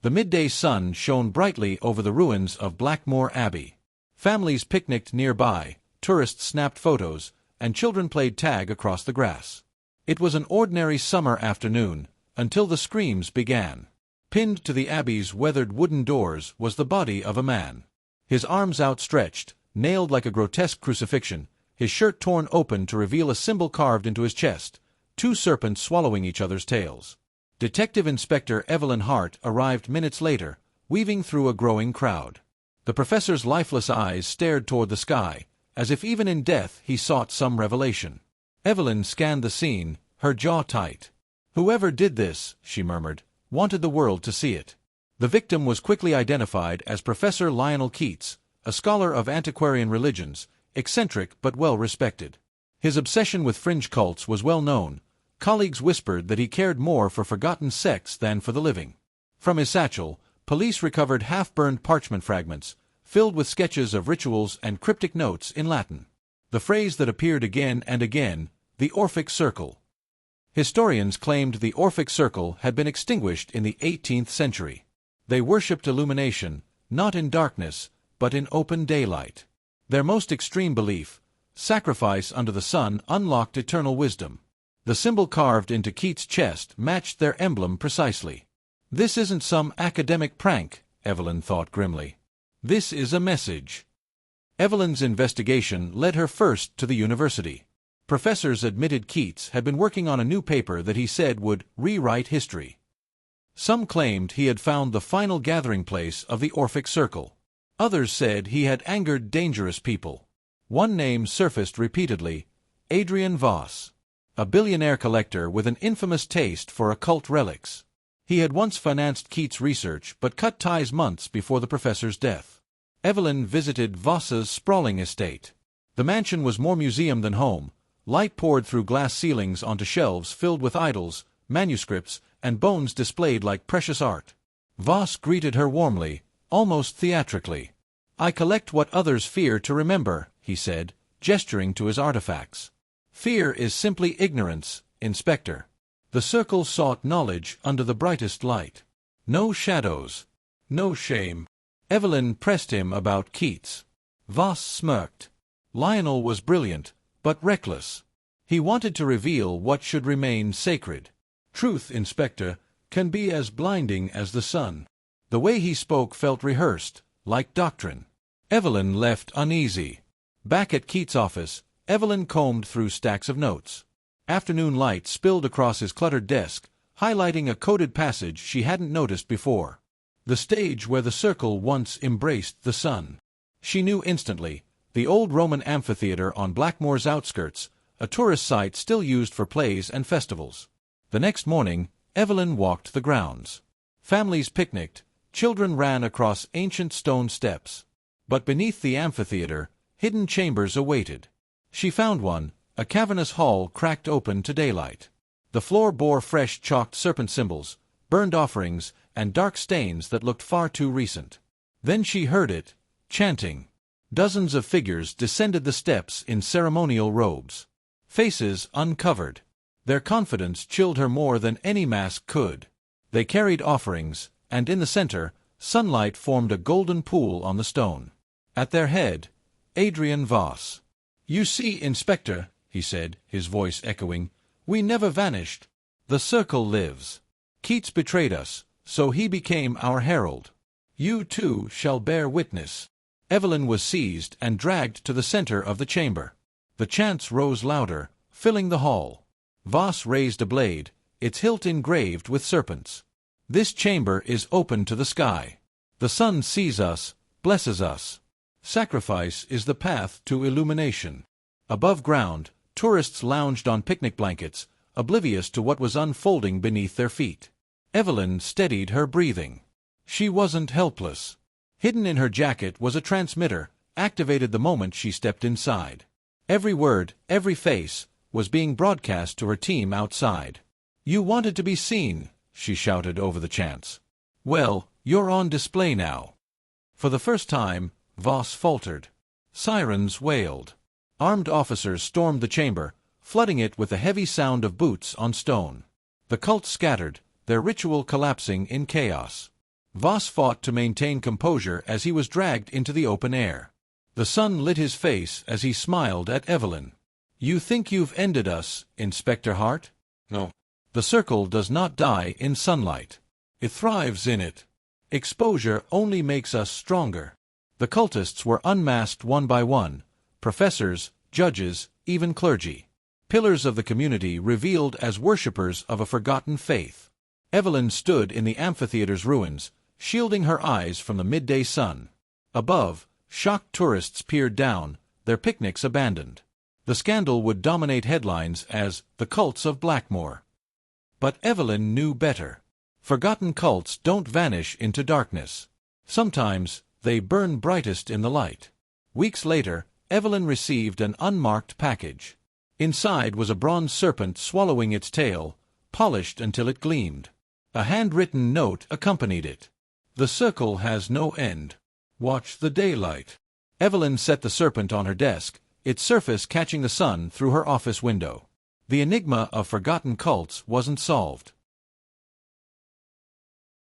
The midday sun shone brightly over the ruins of Blackmore Abbey. Families picnicked nearby, tourists snapped photos, and children played tag across the grass. It was an ordinary summer afternoon, until the screams began. Pinned to the abbey's weathered wooden doors was the body of a man. His arms outstretched, nailed like a grotesque crucifixion, his shirt torn open to reveal a symbol carved into his chest, two serpents swallowing each other's tails. Detective Inspector Evelyn Hart arrived minutes later, weaving through a growing crowd. The professor's lifeless eyes stared toward the sky, as if even in death he sought some revelation. Evelyn scanned the scene, her jaw tight. "Whoever did this," she murmured, "wanted the world to see it." The victim was quickly identified as Professor Lionel Keats, a scholar of antiquarian religions, eccentric but well-respected. His obsession with fringe cults was well known. Colleagues whispered that he cared more for forgotten sects than for the living. From his satchel, police recovered half-burned parchment fragments, filled with sketches of rituals and cryptic notes in Latin. The phrase that appeared again and again, the Orphic Circle. Historians claimed the Orphic Circle had been extinguished in the 18th century. They worshipped illumination, not in darkness, but in open daylight. Their most extreme belief, sacrifice under the sun, unlocked eternal wisdom. The symbol carved into Keats' chest matched their emblem precisely. "This isn't some academic prank," Evelyn thought grimly. "This is a message." Evelyn's investigation led her first to the university. Professors admitted Keats had been working on a new paper that he said would rewrite history. Some claimed he had found the final gathering place of the Orphic Circle. Others said he had angered dangerous people. One name surfaced repeatedly: Adrian Voss, a billionaire collector with an infamous taste for occult relics. He had once financed Keats' research but cut ties months before the professor's death. Evelyn visited Voss's sprawling estate. The mansion was more museum than home. Light poured through glass ceilings onto shelves filled with idols, manuscripts, and bones displayed like precious art. Voss greeted her warmly, almost theatrically. "I collect what others fear to remember," he said, gesturing to his artifacts. "Fear is simply ignorance, Inspector." The circle sought knowledge under the brightest light. No shadows. No shame. Evelyn pressed him about Keats. Voss smirked. Lionel was brilliant, but reckless. He wanted to reveal what should remain sacred. "Truth, Inspector, can be as blinding as the sun." The way he spoke felt rehearsed, like doctrine. Evelyn left uneasy. Back at Keats' office, Evelyn combed through stacks of notes. Afternoon light spilled across his cluttered desk, highlighting a coded passage she hadn't noticed before. The stage where the circle once embraced the sun. She knew instantly. The old Roman amphitheater on Blackmore's outskirts, a tourist site still used for plays and festivals. The next morning, Evelyn walked the grounds. Families picnicked, children ran across ancient stone steps. But beneath the amphitheater, hidden chambers awaited. She found one, a cavernous hall cracked open to daylight. The floor bore fresh chalked serpent symbols, burned offerings, and dark stains that looked far too recent. Then she heard it, chanting. Dozens of figures descended the steps in ceremonial robes. Faces uncovered. Their confidence chilled her more than any mask could. They carried offerings, and in the center, sunlight formed a golden pool on the stone. At their head, Adrian Voss. "You see, Inspector," he said, his voice echoing, "we never vanished. The circle lives. Keats betrayed us, so he became our herald. You too shall bear witness." Evelyn was seized and dragged to the center of the chamber. The chants rose louder, filling the hall. Voss raised a blade, its hilt engraved with serpents. "This chamber is open to the sky. The sun sees us, blesses us. Sacrifice is the path to illumination." Above ground, tourists lounged on picnic blankets, oblivious to what was unfolding beneath their feet. Evelyn steadied her breathing. She wasn't helpless. Hidden in her jacket was a transmitter, activated the moment she stepped inside. Every word, every face, was being broadcast to her team outside. "You wanted to be seen," she shouted over the chants. "Well, you're on display now." For the first time, Voss faltered. Sirens wailed. Armed officers stormed the chamber, flooding it with the heavy sound of boots on stone. The cult scattered, their ritual collapsing in chaos. Voss fought to maintain composure as he was dragged into the open air. The sun lit his face as he smiled at Evelyn. "You think you've ended us, Inspector Hart?" "No. The circle does not die in sunlight. It thrives in it. Exposure only makes us stronger." The cultists were unmasked one by one, professors, judges, even clergy. Pillars of the community revealed as worshippers of a forgotten faith. Evelyn stood in the amphitheater's ruins, shielding her eyes from the midday sun. Above, shocked tourists peered down, their picnics abandoned. The scandal would dominate headlines as the cults of Blackmore. But Evelyn knew better. Forgotten cults don't vanish into darkness. Sometimes, they burn brightest in the light. Weeks later, Evelyn received an unmarked package. Inside was a bronze serpent swallowing its tail, polished until it gleamed. A handwritten note accompanied it. "The circle has no end. Watch the daylight." Evelyn set the serpent on her desk, its surface catching the sun through her office window. The enigma of forgotten cults wasn't solved.